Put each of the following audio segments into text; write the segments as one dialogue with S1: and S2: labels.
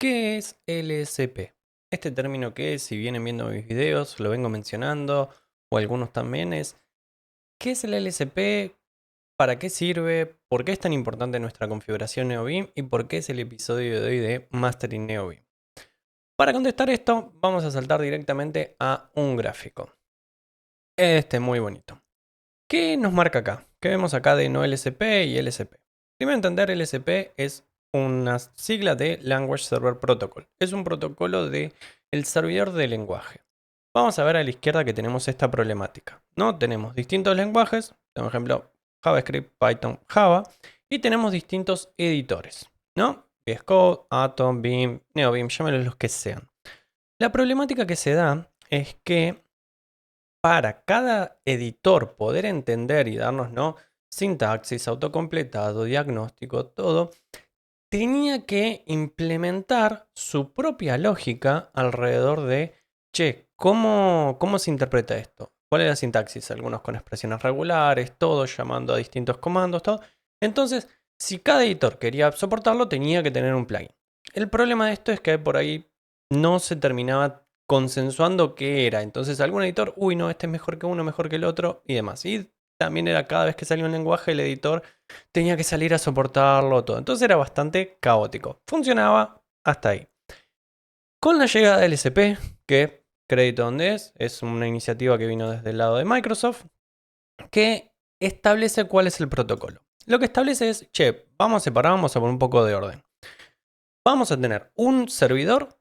S1: ¿Qué es LSP? Este término que, si vienen viendo mis videos, lo vengo mencionando, o algunos también, ¿qué es el LSP? ¿Para qué sirve? ¿Por qué es tan importante en nuestra configuración NeoBeam? ¿Y por qué es el episodio de hoy de Mastering NeoBeam? Para contestar esto, vamos a saltar directamente a un gráfico. Este muy bonito. ¿Qué nos marca acá? ¿Qué vemos acá de no LSP y LSP? Primero entender, LSP es una sigla de Language Server Protocol. Es un protocolo del servidor de lenguaje. Vamos a ver a la izquierda que tenemos esta problemática, ¿no? Tenemos distintos lenguajes, por ejemplo, JavaScript, Python, Java, y tenemos distintos editores, ¿no? VS Code, Atom, Beam, NeoBeam, llámenlos los que sean. La problemática que se da es que para cada editor poder entender y darnos, ¿no?, sintaxis, autocompletado, diagnóstico, todo, tenía que implementar su propia lógica alrededor de, che, ¿cómo se interpreta esto? ¿Cuál es la sintaxis? Algunos con expresiones regulares, todos llamando a distintos comandos, todo. Entonces, si cada editor quería soportarlo, tenía que tener un plugin. El problema de esto es que por ahí no se terminaba consensuando qué era. Entonces, algún editor, uy, no, este es mejor que uno, mejor que el otro y demás. Y también era cada vez que salía un lenguaje, el editor tenía que salir a soportarlo todo. Entonces era bastante caótico. Funcionaba hasta ahí. Con la llegada del LSP, que crédito donde es una iniciativa que vino desde el lado de Microsoft, que establece cuál es el protocolo. Lo que establece es, che, vamos a separar, vamos a poner un poco de orden. Vamos a tener un servidor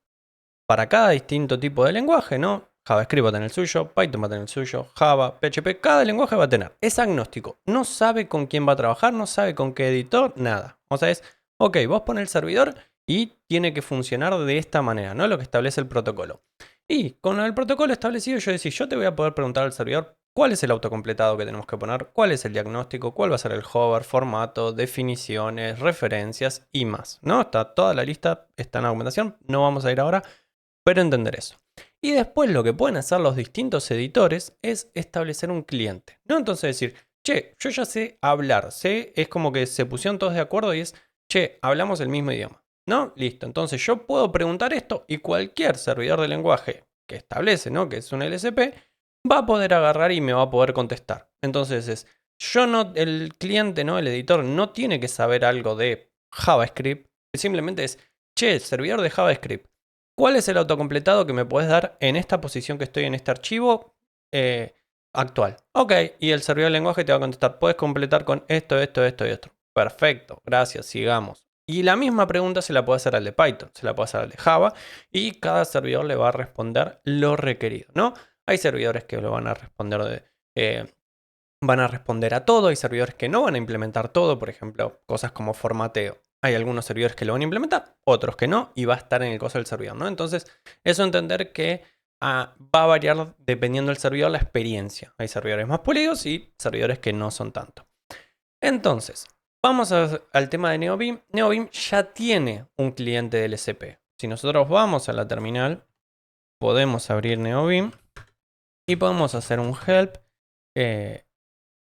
S1: para cada distinto tipo de lenguaje, ¿no? JavaScript va a tener el suyo, Python va a tener el suyo, Java, PHP, cada lenguaje va a tener. Es agnóstico, no sabe con quién va a trabajar, no sabe con qué editor, nada. O sea, es, ok, vos pones el servidor y tiene que funcionar de esta manera, ¿no? Lo que establece el protocolo. Y con el protocolo establecido, yo te voy a poder preguntar al servidor cuál es el autocompletado que tenemos que poner, cuál es el diagnóstico, cuál va a ser el hover, formato, definiciones, referencias y más, ¿no? Está toda la lista, está en la documentación, no vamos a ir ahora, pero entender eso. Y después lo que pueden hacer los distintos editores es establecer un cliente, ¿no? Entonces decir, che, yo ya sé hablar, es como que se pusieron todos de acuerdo y es, che, hablamos el mismo idioma, ¿no? Listo, entonces yo puedo preguntar esto y cualquier servidor de lenguaje que establece, ¿no?, que es un LSP, va a poder agarrar y me va a poder contestar. Entonces es, yo no, el cliente, ¿no?, el editor no tiene que saber algo de JavaScript, simplemente es, che, servidor de JavaScript, ¿cuál es el autocompletado que me puedes dar en esta posición que estoy en este archivo actual? Ok, y el servidor de lenguaje te va a contestar, puedes completar con esto, esto, esto y esto. Perfecto, gracias, sigamos. Y la misma pregunta se la puede hacer al de Python, se la puede hacer al de Java, y cada servidor le va a responder lo requerido, ¿no? Hay servidores que lo van a responder van a responder a todo, hay servidores que no van a implementar todo, por ejemplo, cosas como formateo. Hay algunos servidores que lo van a implementar, otros que no, y va a estar en el costo del servidor, ¿no? Entonces, eso entender que va a variar dependiendo del servidor la experiencia. Hay servidores más pulidos y servidores que no son tanto. Entonces, vamos al tema de NeoBeam. NeoBeam ya tiene un cliente del LSP. Si nosotros vamos a la terminal, podemos abrir NeoBeam y podemos hacer un help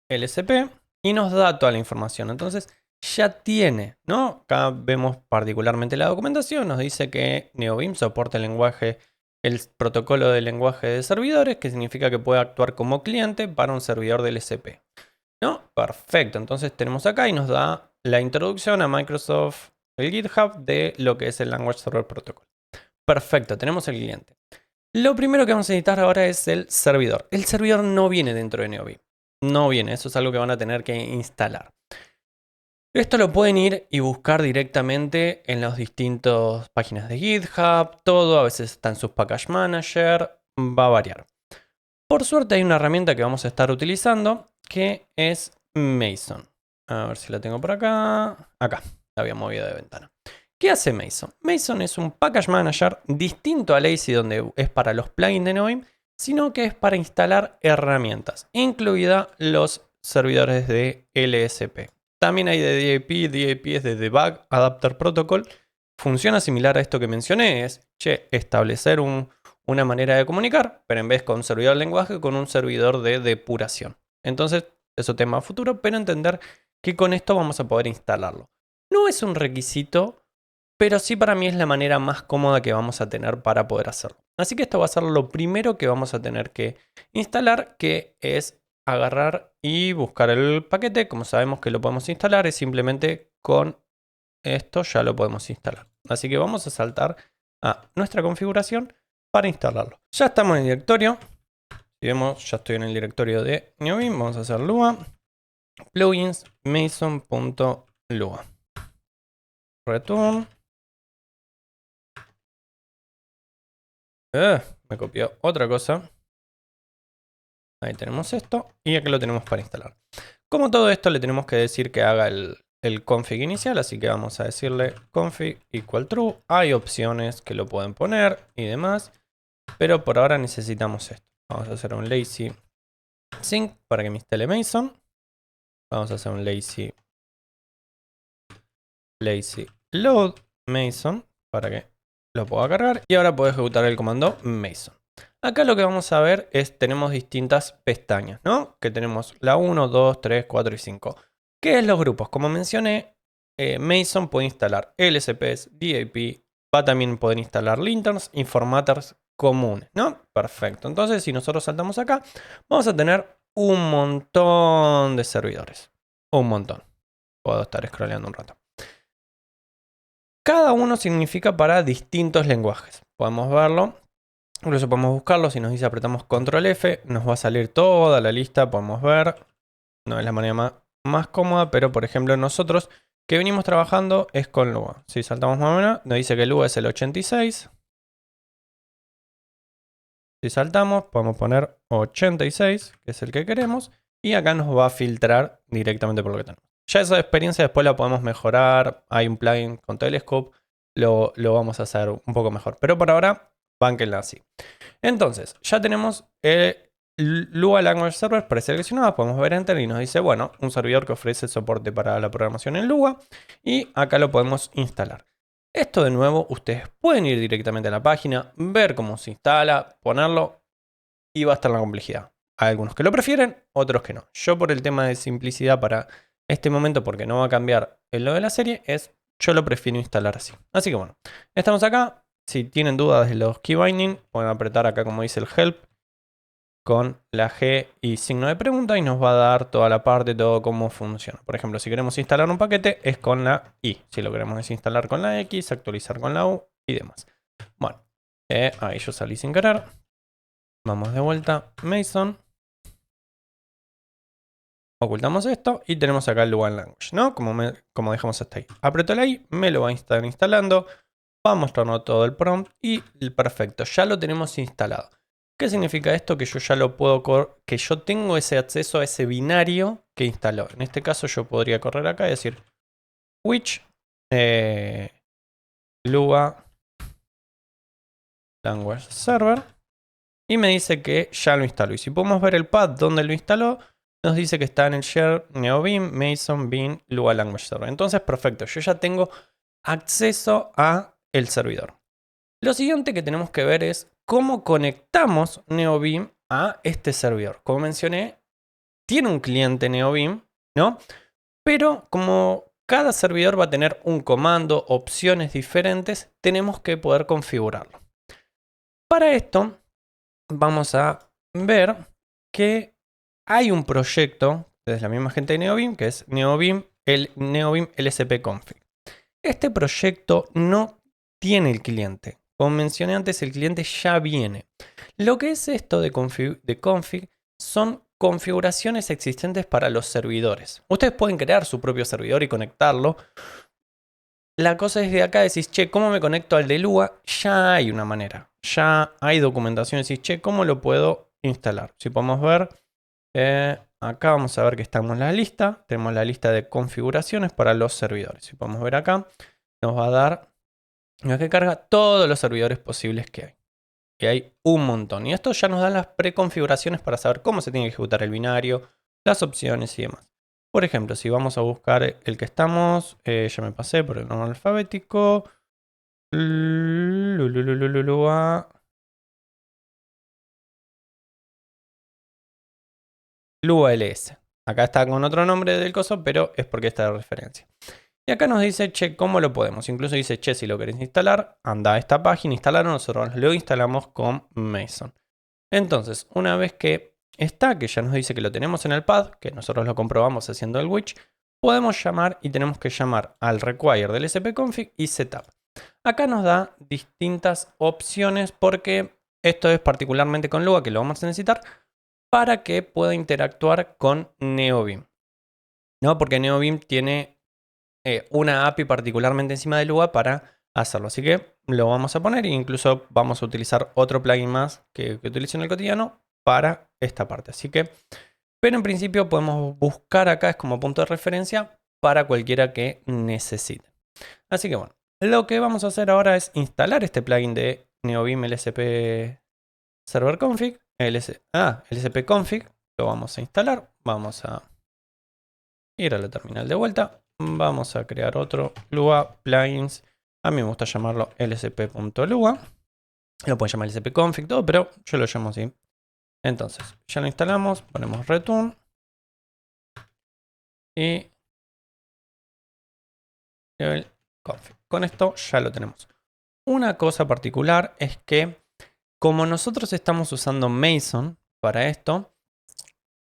S1: LSP y nos da toda la información. Entonces ya tiene, ¿no? Acá vemos particularmente la documentación, nos dice que NeoBeam soporta el lenguaje, el protocolo de lenguaje de servidores, que significa que puede actuar como cliente para un servidor del LSP, ¿no? Perfecto, entonces tenemos acá y nos da la introducción a Microsoft, el GitHub de lo que es el Language Server Protocol. Perfecto, tenemos el cliente. Lo primero que vamos a necesitar ahora es el servidor. El servidor no viene dentro de NeoBeam. No viene, eso es algo que van a tener que instalar. Esto lo pueden ir y buscar directamente en las distintas páginas de GitHub, todo, a veces está en sus package manager, va a variar. Por suerte hay una herramienta que vamos a estar utilizando que es Mason. A ver si la tengo por acá. Acá, la había movido de ventana. ¿Qué hace Mason? Mason es un package manager distinto a Lazy, donde es para los plugins de NeoBeam, sino que es para instalar herramientas, incluida los servidores de LSP. También hay de DAP, DAP es de Debug Adapter Protocol. Funciona similar a esto que mencioné, es establecer una manera de comunicar, pero en vez con un servidor de lenguaje, con un servidor de depuración. Entonces, eso tema futuro, pero entender que con esto vamos a poder instalarlo. No es un requisito pero sí para mí es la manera más cómoda que vamos a tener para poder hacerlo. Así que esto va a ser lo primero que vamos a tener que instalar, que es agarrar y buscar el paquete. Como sabemos que lo podemos instalar, es simplemente con esto ya lo podemos instalar. Así que vamos a saltar a nuestra configuración para instalarlo. Ya estamos en el directorio. Si vemos, ya estoy en el directorio de Neobim. Vamos a hacer lua plugins mason.lua return. Me copió otra cosa. Ahí tenemos esto. Y aquí lo tenemos para instalar. Como todo esto le tenemos que decir que haga el config inicial. Así que vamos a decirle config equal true. Hay opciones que lo pueden poner y demás. Pero por ahora necesitamos esto. Vamos a hacer un lazy sync para que me instale Mason. Vamos a hacer un lazy load Mason para que lo pueda cargar. Y ahora puedo ejecutar el comando Mason. Acá lo que vamos a ver es, tenemos distintas pestañas, ¿no? Que tenemos la 1, 2, 3, 4 y 5. ¿Qué es los grupos? Como mencioné, Mason puede instalar LSPs, DAP, va a también poder instalar linterns y formatters comunes, ¿no? Perfecto. Entonces, si nosotros saltamos acá, vamos a tener un montón de servidores. Un montón. Puedo estar scrolleando un rato. Cada uno significa para distintos lenguajes. Podemos verlo. Incluso podemos buscarlo. Si nos dice apretamos control F, nos va a salir toda la lista. Podemos ver. No es la manera más cómoda, pero por ejemplo nosotros que venimos trabajando es con Lua. Si saltamos más o menos, nos dice que Lua es el 86. Si saltamos, podemos poner 86, que es el que queremos. Y acá nos va a filtrar directamente por lo que tenemos. Ya esa experiencia después la podemos mejorar. Hay un plugin con Telescope. Lo vamos a hacer un poco mejor. Pero por ahora, bánquenla así. Entonces, ya tenemos el Lua Language Server preseleccionado. Podemos ver Enter y nos dice, bueno, un servidor que ofrece soporte para la programación en Lua. Y acá lo podemos instalar. Esto de nuevo, ustedes pueden ir directamente a la página, ver cómo se instala, ponerlo y va a estar la complejidad. Hay algunos que lo prefieren, otros que no. Yo por el tema de simplicidad para este momento, porque no va a cambiar en lo de la serie, yo lo prefiero instalar así. Así que bueno, estamos acá. Si tienen dudas de los key binding, pueden apretar acá como dice el help con la G y signo de pregunta y nos va a dar toda la parte, todo cómo funciona. Por ejemplo, si queremos instalar un paquete es con la I. Si lo queremos desinstalar con la X, actualizar con la U y demás. Bueno, ahí yo salí sin querer. Vamos de vuelta, Mason. Ocultamos esto y tenemos acá el Lua Language, ¿no? Como dejamos hasta ahí. Aprieto la I, me lo va a estar instalando. Va a mostrarnos todo el prompt y perfecto, ya lo tenemos instalado. ¿Qué significa esto? Que yo ya lo puedo que yo tengo ese acceso a ese binario que instaló. En este caso yo podría correr acá y decir which Lua Language Server y me dice que ya lo instaló. Y si podemos ver el path donde lo instaló, nos dice que está en el share neobim mason bin Lua Language Server. Entonces, perfecto, yo ya tengo acceso a el servidor. Lo siguiente que tenemos que ver es cómo conectamos Neobim a este servidor. Como mencioné, tiene un cliente Neobim, ¿no? Pero como cada servidor va a tener un comando, opciones diferentes, tenemos que poder configurarlo. Para esto, vamos a ver que hay un proyecto desde la misma gente de Neobim, que es Neobim LSP config. Este proyecto no tiene el cliente. Como mencioné antes, el cliente ya viene. Lo que es esto de config son configuraciones existentes para los servidores. Ustedes pueden crear su propio servidor y conectarlo. La cosa es de acá decís, che, ¿cómo me conecto al de Lua? Ya hay una manera. Ya hay documentación. Decís, che, ¿cómo lo puedo instalar? Si podemos ver, acá vamos a ver que estamos en la lista. Tenemos la lista de configuraciones para los servidores. Si podemos ver acá, nos va a dar que carga todos los servidores posibles que hay. Y hay un montón. Y esto ya nos da las preconfiguraciones para saber cómo se tiene que ejecutar el binario, las opciones y demás. Por ejemplo, si vamos a buscar el que estamos, ya me pasé por el orden alfabético. Lua LS. Acá está con otro nombre del coso, pero es porque está de referencia. Y acá nos dice, che, ¿cómo lo podemos? Incluso dice, che, si lo querés instalar, anda a esta página, instalarlo, nosotros lo instalamos con Mason. Entonces, una vez que está, que ya nos dice que lo tenemos en el pad, que nosotros lo comprobamos haciendo el witch, podemos llamar y tenemos que llamar al require del spconfig y setup. Acá nos da distintas opciones porque esto es particularmente con Lua, que lo vamos a necesitar, para que pueda interactuar con NeoBeam. ¿No? Porque NeoBeam tiene una API particularmente encima de Lua para hacerlo. Así que lo vamos a poner e incluso vamos a utilizar otro plugin más que utilizo en el cotidiano para esta parte. Así que, pero en principio podemos buscar acá, es como punto de referencia para cualquiera que necesite. Así que bueno, lo que vamos a hacer ahora es instalar este plugin de NeoBeam LSP Server Config, LSP Config, lo vamos a instalar, vamos a ir a la terminal de vuelta, vamos a crear otro Lua plugins, a mí me gusta llamarlo lsp.lua, lo pueden llamar LSP Config, todo, pero yo lo llamo así. Entonces, ya lo instalamos, ponemos return y el config. Con esto ya lo tenemos. Una cosa particular es que como nosotros estamos usando Mason para esto,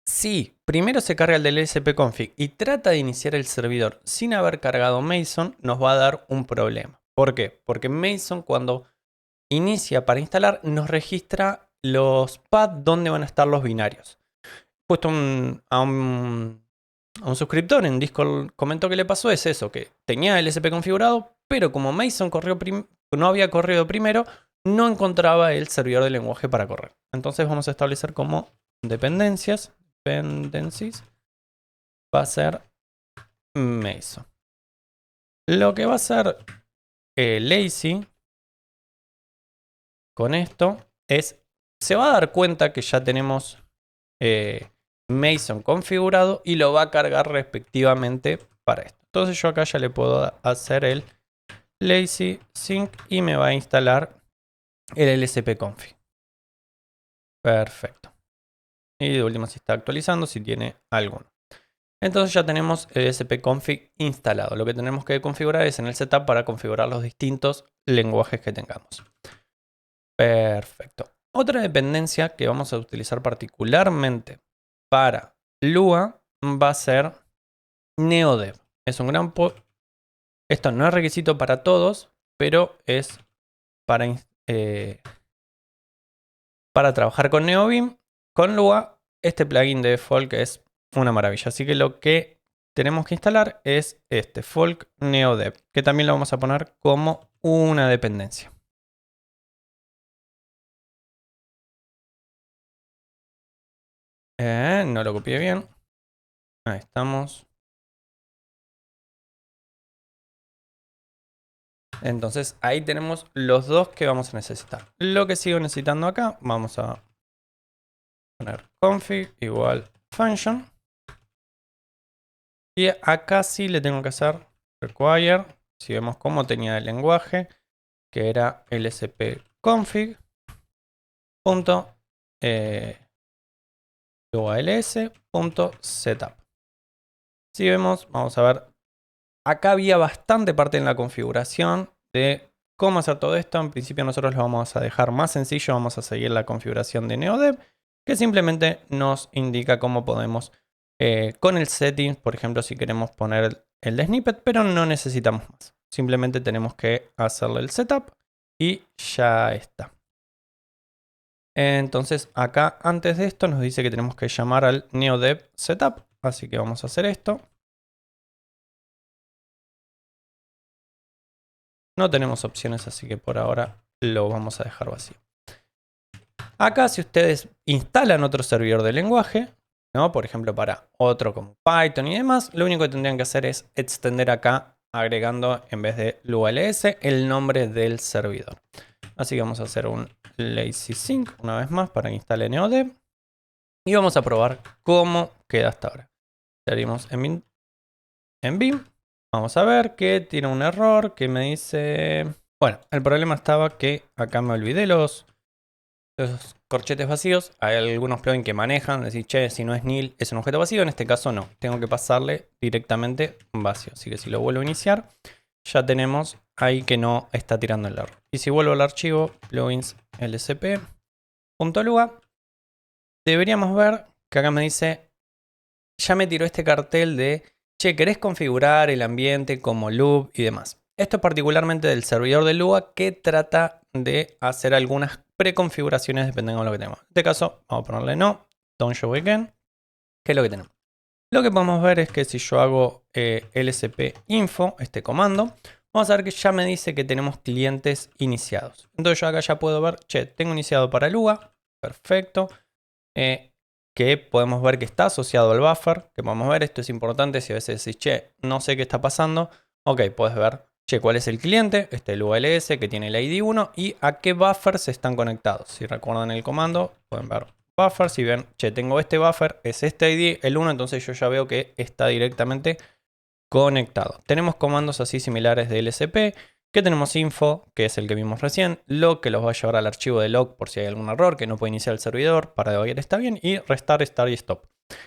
S1: si primero se carga el del lspconfig y trata de iniciar el servidor sin haber cargado Mason, nos va a dar un problema. ¿Por qué? Porque Mason cuando inicia para instalar nos registra los paths donde van a estar los binarios. Puesto a un suscriptor en Discord comentó que le pasó es eso, que tenía el LSP configurado, pero como Mason no había corrido primero, no encontraba el servidor de lenguaje para correr. Entonces vamos a establecer como dependencias va a ser Mason. Lo que va a hacer Lazy con esto es, se va a dar cuenta que ya tenemos Mason configurado y lo va a cargar respectivamente para esto. Entonces yo acá ya le puedo hacer el lazy sync y me va a instalar el lspconfig. Perfecto. Y de última si está actualizando, si tiene alguno. Entonces ya tenemos el lspconfig instalado. Lo que tenemos que configurar es en el setup para configurar los distintos lenguajes que tengamos. Perfecto. Otra dependencia que vamos a utilizar particularmente para Lua va a ser NeoDev. Es un gran esto no es requisito para todos, pero es para trabajar con NeoBeam. Con Lua, este plugin de Folk es una maravilla. Así que lo que tenemos que instalar es este Folk NeoDev, que también lo vamos a poner como una dependencia. No lo copié bien. Ahí estamos. Entonces ahí tenemos los dos que vamos a necesitar. Lo que sigo necesitando acá, vamos a poner config igual function. Y acá sí le tengo que hacer require. Si vemos cómo tenía el lenguaje, que era lspconfig. .ls.setup. Si vemos, vamos a ver, acá había bastante parte en la configuración de cómo hacer todo esto. En principio nosotros lo vamos a dejar más sencillo, vamos a seguir la configuración de NeoDev, que simplemente nos indica cómo podemos con el settings, por ejemplo, si queremos poner el de snippet, pero no necesitamos más. Simplemente tenemos que hacerle el setup y ya está. Entonces acá antes de esto nos dice que tenemos que llamar al NeoDev setup. Así que vamos a hacer esto. No tenemos opciones, así que por ahora lo vamos a dejar vacío. Acá si ustedes instalan otro servidor de lenguaje, ¿no? Por ejemplo para otro como Python y demás, lo único que tendrían que hacer es extender acá agregando en vez de LuaLS el nombre del servidor. Así que vamos a hacer un lazy sync una vez más para que instale NeoDev. Y vamos a probar cómo queda hasta ahora. Salimos en Vim. Vamos a ver que tiene un error que me dice... Bueno, el problema estaba que acá me olvidé los corchetes vacíos. Hay algunos plugins que manejan, decir, che, si no es nil es un objeto vacío. En este caso no, tengo que pasarle directamente vacío. Así que si lo vuelvo a iniciar, ya tenemos ahí que no está tirando el error. Y si vuelvo al archivo plugins lsp.lua, deberíamos ver que acá me dice, ya me tiró este cartel de, che, ¿querés configurar el ambiente como loop y demás? Esto es particularmente del servidor de Lua que trata de hacer algunas preconfiguraciones dependiendo de lo que tenemos. En este caso, vamos a ponerle no, don't show again, que es lo que tenemos. Lo que podemos ver es que si yo hago lsp info, este comando, vamos a ver que ya me dice que tenemos clientes iniciados. Entonces yo acá ya puedo ver, che, tengo iniciado para Lua, perfecto. Que podemos ver que está asociado al buffer, que podemos ver, esto es importante si a veces decís, che, no sé qué está pasando, ok, puedes ver, che, cuál es el cliente, este el ULS que tiene el ID 1 y a qué buffers están conectados. Si recuerdan el comando, pueden ver buffer, si ven, che, tengo este buffer, es este ID, el 1, entonces yo ya veo que está directamente conectado. Tenemos comandos así similares de LSP, que tenemos info, que es el que vimos recién, log, que los va a llevar al archivo de log por si hay algún error, que no puede iniciar el servidor, para de oír está bien, y restart, start y stop,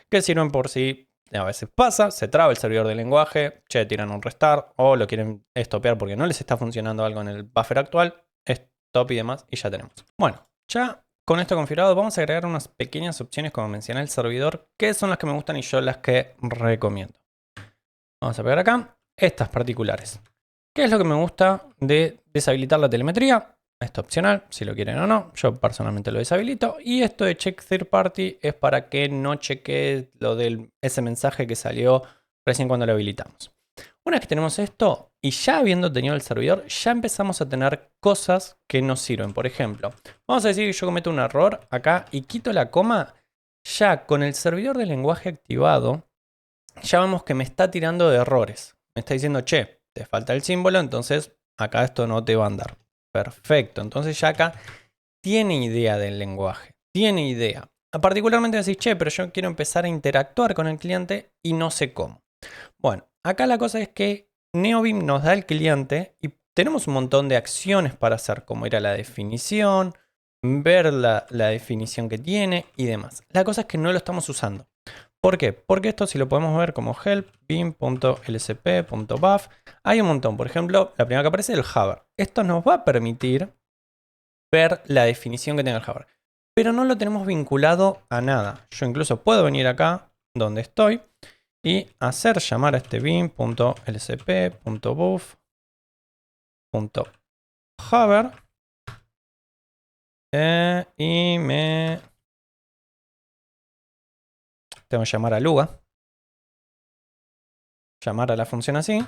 S1: que sirven por si a veces pasa, se traba el servidor del lenguaje, che, tiran un restart, o lo quieren estopear porque no les está funcionando algo en el buffer actual, stop y demás, y ya tenemos. Bueno, ya con esto configurado vamos a agregar unas pequeñas opciones como mencioné el servidor, que son las que me gustan y yo las que recomiendo. Vamos a pegar acá estas particulares. ¿Qué es lo que me gusta de deshabilitar la telemetría? Esto es opcional, si lo quieren o no. Yo personalmente lo deshabilito. Y esto de check third party es para que no chequee lo de ese mensaje que salió recién cuando lo habilitamos. Una vez que tenemos esto y ya habiendo tenido el servidor, ya empezamos a tener cosas que nos sirven. Por ejemplo, vamos a decir que yo cometo un error acá y quito la coma. Ya con el servidor de lenguaje activado, ya vemos que me está tirando de errores. Me está diciendo, che, te falta el símbolo, entonces acá esto no te va a andar. Perfecto, entonces ya acá tiene idea del lenguaje, tiene idea. Particularmente decís, che, pero yo quiero empezar a interactuar con el cliente y no sé cómo. Bueno, acá la cosa es que NeoBeam nos da el cliente y tenemos un montón de acciones para hacer, como ir a la definición, ver la definición que tiene y demás. La cosa es que no lo estamos usando. ¿Por qué? Porque esto si lo podemos ver como help, beam.lsp.buff, hay un montón. Por ejemplo, la primera que aparece es el hover. Esto nos va a permitir ver la definición que tenga el hover. Pero no lo tenemos vinculado a nada. Yo incluso puedo venir acá donde estoy y hacer llamar a este beam.lsp.buff.hover y me tengo que llamar a Lua. Llamar a la función así.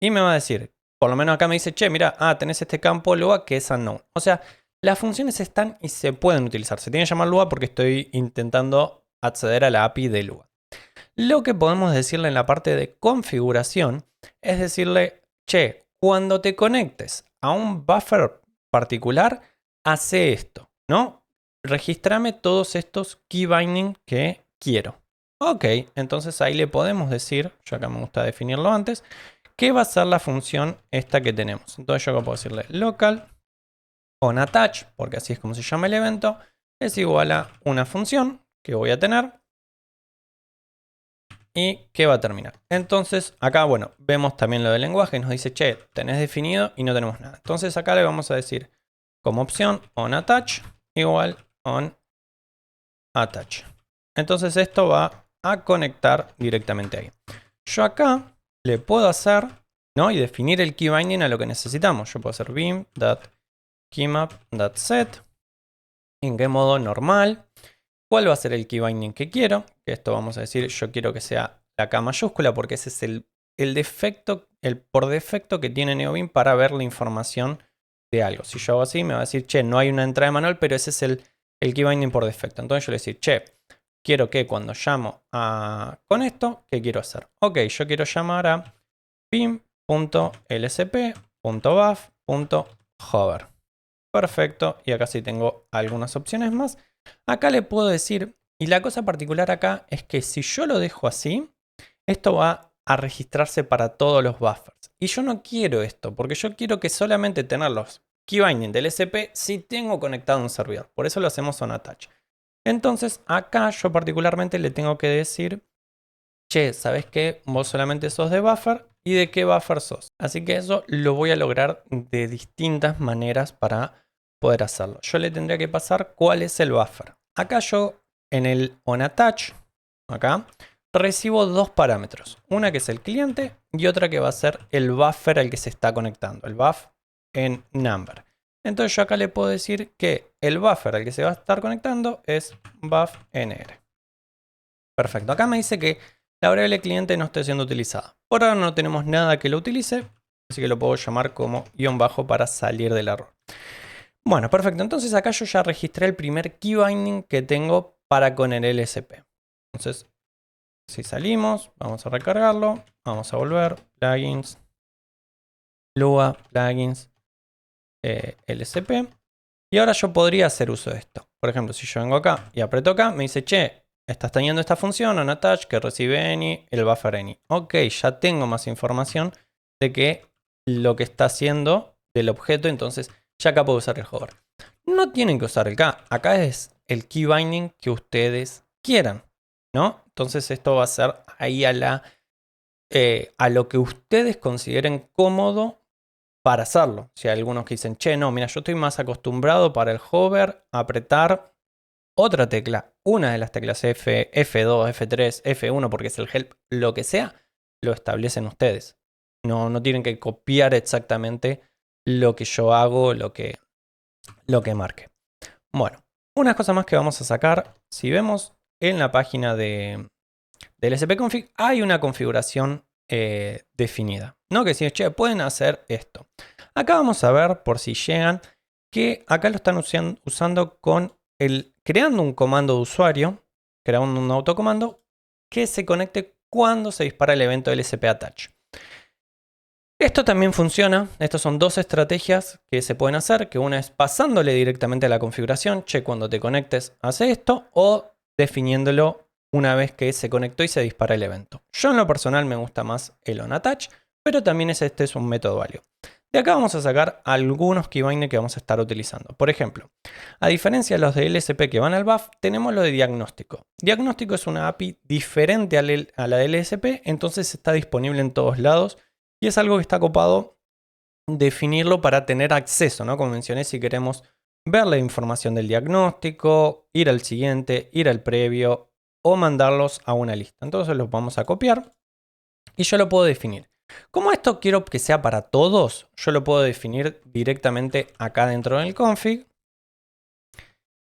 S1: Y me va a decir, por lo menos acá me dice, che, mira, tenés este campo Lua que es unknown. O sea, las funciones están y se pueden utilizar. Se tiene que llamar Lua porque estoy intentando acceder a la API de Lua. Lo que podemos decirle en la parte de configuración es decirle, che, cuando te conectes a un buffer particular, hace esto, ¿no? Regístrame todos estos key binding que quiero. Ok, entonces ahí le podemos decir, yo acá me gusta definirlo antes, que va a ser la función esta que tenemos. Entonces yo acá puedo decirle local onAttach, porque así es como se llama el evento, es igual a una función que voy a tener y que va a terminar. Entonces acá, bueno, vemos también lo del lenguaje, nos dice, che, tenés definido y no tenemos nada. Entonces acá le vamos a decir como opción onAttach igual onAttach. Entonces esto va a conectar directamente ahí. Yo acá le puedo hacer, ¿no? Y definir el key binding a lo que necesitamos. Yo puedo hacer beam.keymap.set. ¿En qué modo? Normal. ¿Cuál va a ser el key binding que quiero? Que esto vamos a decir, yo quiero que sea la K mayúscula porque ese es el defecto, el por defecto que tiene NeoBeam para ver la información de algo. Si yo hago así, me va a decir, che, no hay una entrada de manual, pero ese es el key binding por defecto. Entonces yo le voy a decir, che, quiero que cuando llamo con esto, ¿qué quiero hacer? Ok, yo quiero llamar a beam.lsp.buff.hover. Perfecto, y acá sí tengo algunas opciones más. Acá le puedo decir, y la cosa particular acá es que si yo lo dejo así, esto va a registrarse para todos los buffers. Y yo no quiero esto, porque yo quiero que solamente tener los key binding del LSP si tengo conectado un servidor. Por eso lo hacemos on attach. Entonces acá yo particularmente le tengo que decir, che, ¿sabes qué? Vos solamente sos de buffer y de qué buffer sos. Así que eso lo voy a lograr de distintas maneras para poder hacerlo. Yo le tendría que pasar cuál es el buffer. Acá yo en el onAttach, acá, recibo dos parámetros. Una que es el cliente y otra que va a ser el buffer al que se está conectando. El buff en number. Entonces yo acá le puedo decir que el buffer al que se va a estar conectando es buffnr. Perfecto. Acá me dice que la variable cliente no esté siendo utilizada. Por ahora no tenemos nada que lo utilice, así que lo puedo llamar como guión bajo para salir del error. Bueno, perfecto. Entonces acá yo ya registré el primer key binding que tengo para con el LSP. Entonces, si salimos, vamos a recargarlo, vamos a volver, plugins, Lua, plugins, LSP. Y ahora yo podría hacer uso de esto. Por ejemplo, si yo vengo acá y aprieto acá, me dice, che, estás teniendo esta función, onAttach, que recibe any, el buffer any. Ok, ya tengo más información de que lo que está haciendo del objeto, entonces ya acá puedo usar el hover. No tienen que usar el K. Acá es el key binding que ustedes quieran, ¿no? Entonces esto va a ser ahí a lo que ustedes consideren cómodo para hacerlo. Si hay algunos que dicen, che, no, mira, yo estoy más acostumbrado para el hover a apretar otra tecla, una de las teclas F, F2, F3, F1, porque es el help, lo que sea, lo establecen ustedes. No tienen que copiar exactamente lo que yo hago, lo que marque. Bueno, una cosa más que vamos a sacar, si vemos en la página del spconfig, hay una configuración definida. ¿No? Que si, che, pueden hacer esto. Acá vamos a ver, por si llegan, que acá lo están usando con creando un comando de usuario, creando un autocomando que se conecte cuando se dispara el evento LSP attach. Esto también funciona. Estas son dos estrategias que se pueden hacer, que una es pasándole directamente a la configuración, che, cuando te conectes hace esto, o definiéndolo una vez que se conectó y se dispara el evento. Yo en lo personal me gusta más el onAttach, pero también este es un método válido. De acá vamos a sacar algunos keybinding que vamos a estar utilizando. Por ejemplo, a diferencia de los de LSP que van al buff, tenemos lo de diagnóstico. Diagnóstico es una API diferente a la de LSP, entonces está disponible en todos lados y es algo que está copado definirlo para tener acceso, ¿no? Como mencioné, si queremos ver la información del diagnóstico, ir al siguiente, ir al previo o mandarlos a una lista. Entonces los vamos a copiar y yo lo puedo definir. Como esto quiero que sea para todos, yo lo puedo definir directamente acá dentro del config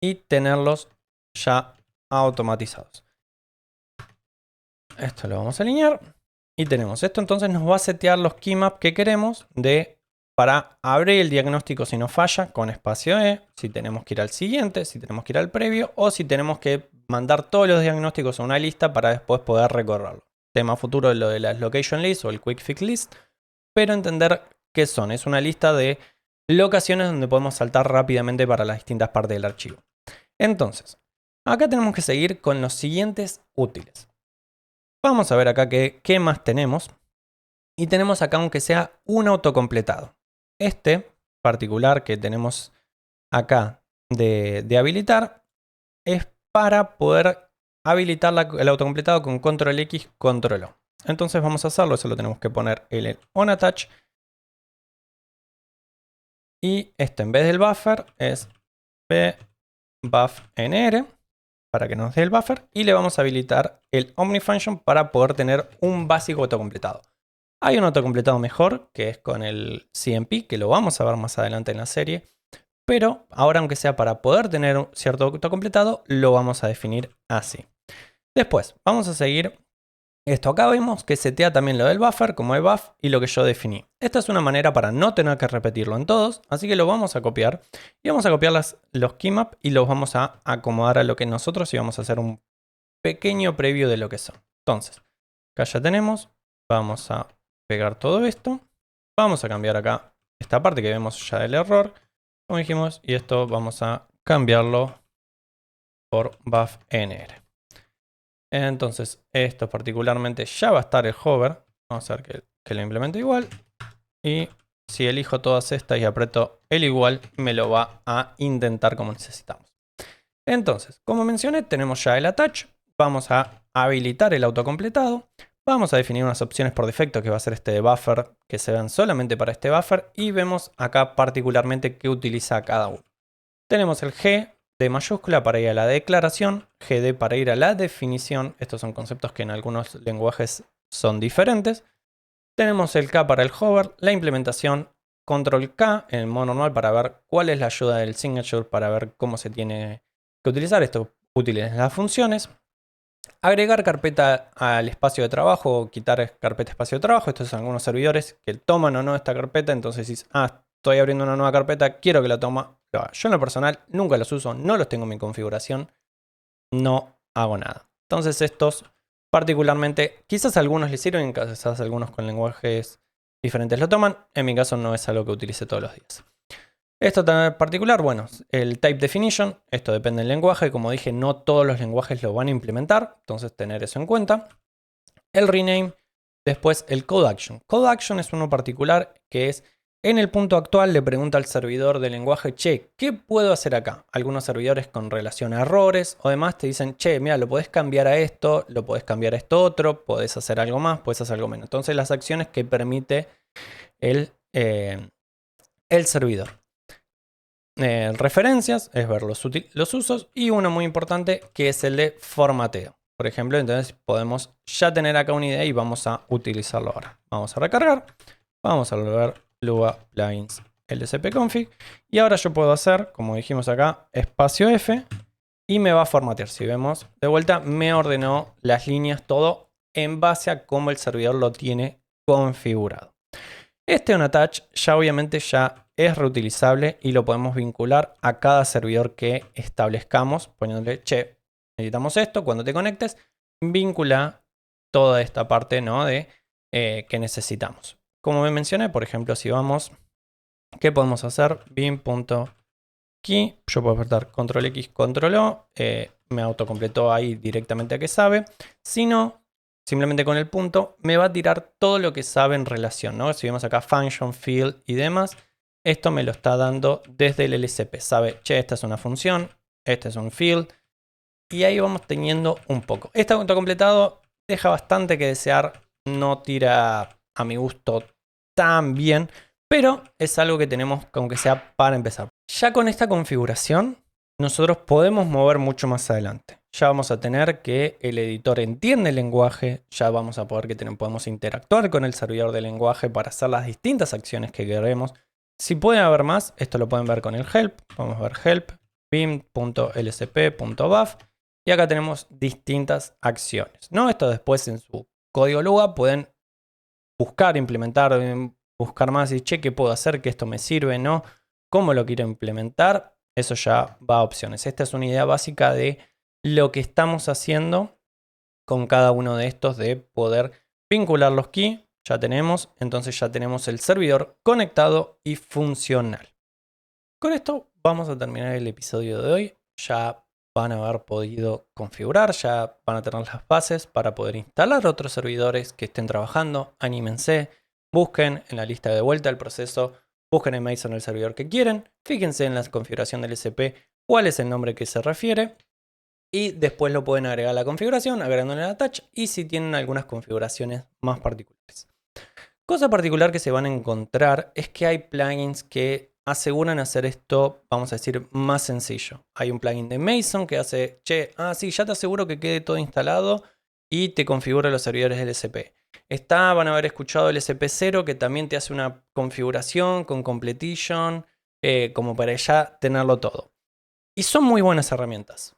S1: y tenerlos ya automatizados. Esto lo vamos a alinear y tenemos esto. Entonces nos va a setear los keymaps que queremos para abrir el diagnóstico si nos falla con espacio E, si tenemos que ir al siguiente, si tenemos que ir al previo o si tenemos que mandar todos los diagnósticos a una lista para después poder recorrerlo. Tema futuro de lo de las location list o el quick fix list, pero entender qué son. Es una lista de locaciones donde podemos saltar rápidamente para las distintas partes del archivo. Entonces, acá tenemos que seguir con los siguientes útiles. Vamos a ver acá qué más tenemos. Y tenemos acá aunque sea un autocompletado. Este particular que tenemos acá de habilitar es para poder habilitar el autocompletado con control X, control O. Entonces vamos a hacerlo, eso lo tenemos que poner en el onAttach. Y esto en vez del buffer es buffnr para que nos dé el buffer. Y le vamos a habilitar el omnifunction para poder tener un básico autocompletado. Hay un autocompletado mejor que es con el CMP, que lo vamos a ver más adelante en la serie. Pero ahora, aunque sea para poder tener un cierto autocompletado, lo vamos a definir así. Después, vamos a seguir esto. Acá vemos que setea también lo del buffer como el buff y lo que yo definí. Esta es una manera para no tener que repetirlo en todos, así que lo vamos a copiar. Y vamos a copiar los keymaps y los vamos a acomodar a lo que nosotros íbamos a hacer un pequeño preview de lo que son. Entonces, acá ya tenemos. Vamos a pegar todo esto. Vamos a cambiar acá esta parte que vemos ya del error, como dijimos, y esto vamos a cambiarlo por buffnr. Entonces, esto particularmente ya va a estar el hover. Vamos a ver que lo implemente igual. Y si elijo todas estas y aprieto el igual, me lo va a indentar como necesitamos. Entonces, como mencioné, tenemos ya el attach. Vamos a habilitar el autocompletado. Vamos a definir unas opciones por defecto, que va a ser este de buffer, que se vean solamente para este buffer. Y vemos acá particularmente qué utiliza cada uno. Tenemos el G de mayúscula para ir a la declaración, GD para ir a la definición. Estos son conceptos que en algunos lenguajes son diferentes. Tenemos el K para el hover, la implementación, control K en el modo normal para ver cuál es la ayuda del signature, para ver cómo se tiene que utilizar. Esto útiles las funciones. Agregar carpeta al espacio de trabajo o quitar carpeta espacio de trabajo. Estos son algunos servidores que toman o no esta carpeta. Entonces dices, estoy abriendo una nueva carpeta, quiero que la toma. Yo en lo personal nunca los uso, no los tengo en mi configuración, no hago nada. Entonces estos particularmente, quizás a algunos les sirven, quizás algunos con lenguajes diferentes lo toman. En mi caso no es algo que utilice todos los días. Esto también en particular, bueno, el type definition, esto depende del lenguaje. Como dije, no todos los lenguajes lo van a implementar, entonces tener eso en cuenta. El rename, después el code action. Code action es uno particular que es, en el punto actual le pregunta al servidor del lenguaje, che, ¿qué puedo hacer acá? Algunos servidores con relación a errores o demás te dicen, che, mira, lo podés cambiar a esto, lo podés cambiar a esto otro, podés hacer algo más, podés hacer algo menos. Entonces las acciones que permite el servidor. Referencias es ver los usos y uno muy importante que es el de formateo. Por ejemplo, entonces podemos ya tener acá una idea y vamos a utilizarlo ahora. Vamos a recargar, vamos a volver Lua plugins lspconfig y ahora yo puedo hacer, como dijimos acá, espacio F y me va a formatear. Si vemos de vuelta, me ordenó las líneas todo en base a cómo el servidor lo tiene configurado. Este OnAttach ya obviamente ya es reutilizable y lo podemos vincular a cada servidor que establezcamos, poniéndole, che, necesitamos esto, cuando te conectes, vincula toda esta parte, ¿no?, de que necesitamos. Como me mencioné, por ejemplo, si vamos, ¿qué podemos hacer? Bin.key, yo puedo apretar control X, control O, me autocompletó ahí directamente a que sabe. Si no, simplemente con el punto me va a tirar todo lo que sabe en relación, ¿no? Si vemos acá function, field y demás, esto me lo está dando desde el LSP. Sabe, che, esta es una función, este es un field. Y ahí vamos teniendo un poco. Este autocompletado deja bastante que desear. No tira a mi gusto tan bien, pero es algo que tenemos, aunque sea para empezar. Ya con esta configuración, nosotros podemos mover mucho más adelante. Ya vamos a tener que el editor entiende el lenguaje, ya vamos a poder que podemos interactuar con el servidor de lenguaje para hacer las distintas acciones que queremos. Si pueden haber más, esto lo pueden ver con el help. Vamos a ver help, bim.lsp.buf y acá tenemos distintas acciones, ¿no? Esto después en su código Lua pueden buscar, implementar, buscar más y che, ¿qué puedo hacer? ¿Que esto me sirve? ¿No? ¿Cómo lo quiero implementar? Eso ya va a opciones. Esta es una idea básica de lo que estamos haciendo con cada uno de estos, de poder vincular los keys. Ya tenemos, entonces ya tenemos el servidor conectado y funcional. Con esto vamos a terminar el episodio de hoy. Ya van a haber podido configurar, ya van a tener las bases para poder instalar otros servidores que estén trabajando. Anímense, busquen en la lista de vuelta el proceso, busquen en Mason el servidor que quieren, fíjense en la configuración del SP cuál es el nombre que se refiere y después lo pueden agregar a la configuración, agregándole el attach y si tienen algunas configuraciones más particulares. Cosa particular que se van a encontrar es que hay plugins que aseguran hacer esto, vamos a decir, más sencillo. Hay un plugin de Mason que hace, che, sí, ya te aseguro que quede todo instalado y te configura los servidores del SP. Van a haber escuchado el SP0 que también te hace una configuración con completion, como para ya tenerlo todo. Y son muy buenas herramientas.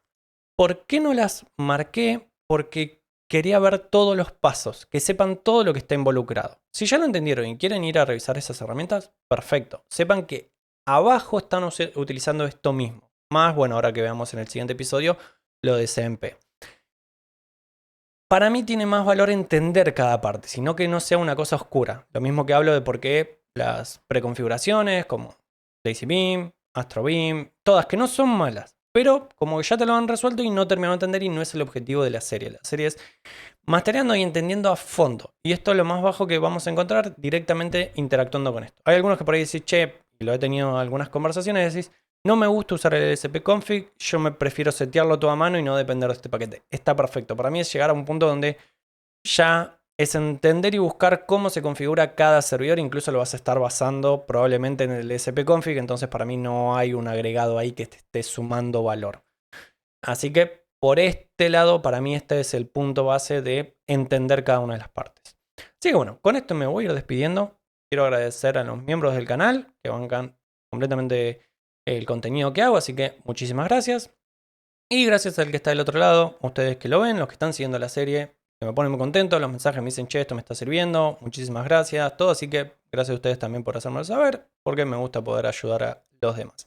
S1: ¿Por qué no las marqué? Porque quería ver todos los pasos, que sepan todo lo que está involucrado. Si ya lo entendieron y quieren ir a revisar esas herramientas, perfecto. Sepan que abajo están utilizando esto mismo. Más, bueno, ahora que veamos en el siguiente episodio, lo de CMP. Para mí tiene más valor entender cada parte, sino que no sea una cosa oscura. Lo mismo que hablo de por qué las preconfiguraciones como LazyBeam, AstroBeam, todas que no son malas, pero como que ya te lo han resuelto y no terminado de entender y no es el objetivo de la serie. La serie es mastereando y entendiendo a fondo. Y esto es lo más bajo que vamos a encontrar directamente interactuando con esto. Hay algunos que por ahí decís, che, y lo he tenido algunas conversaciones, decís, no me gusta usar el LSP config, yo me prefiero setearlo todo a mano y no depender de este paquete. Está perfecto. Para mí es llegar a un punto donde ya es entender y buscar cómo se configura cada servidor. Incluso lo vas a estar basando probablemente en el LSP config. Entonces para mí no hay un agregado ahí que te esté sumando valor. Así que por este lado, para mí este es el punto base de entender cada una de las partes. Así que bueno, con esto me voy a ir despidiendo. Quiero agradecer a los miembros del canal que bancan completamente el contenido que hago. Así que muchísimas gracias. Y gracias al que está del otro lado, ustedes que lo ven, los que están siguiendo la serie, que me ponen muy contento, los mensajes me dicen, che, esto me está sirviendo, muchísimas gracias, todo. Así que gracias a ustedes también por hacérmelo saber, porque me gusta poder ayudar a los demás.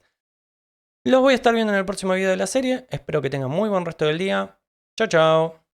S1: Los voy a estar viendo en el próximo video de la serie. Espero que tengan muy buen resto del día. Chao, chao.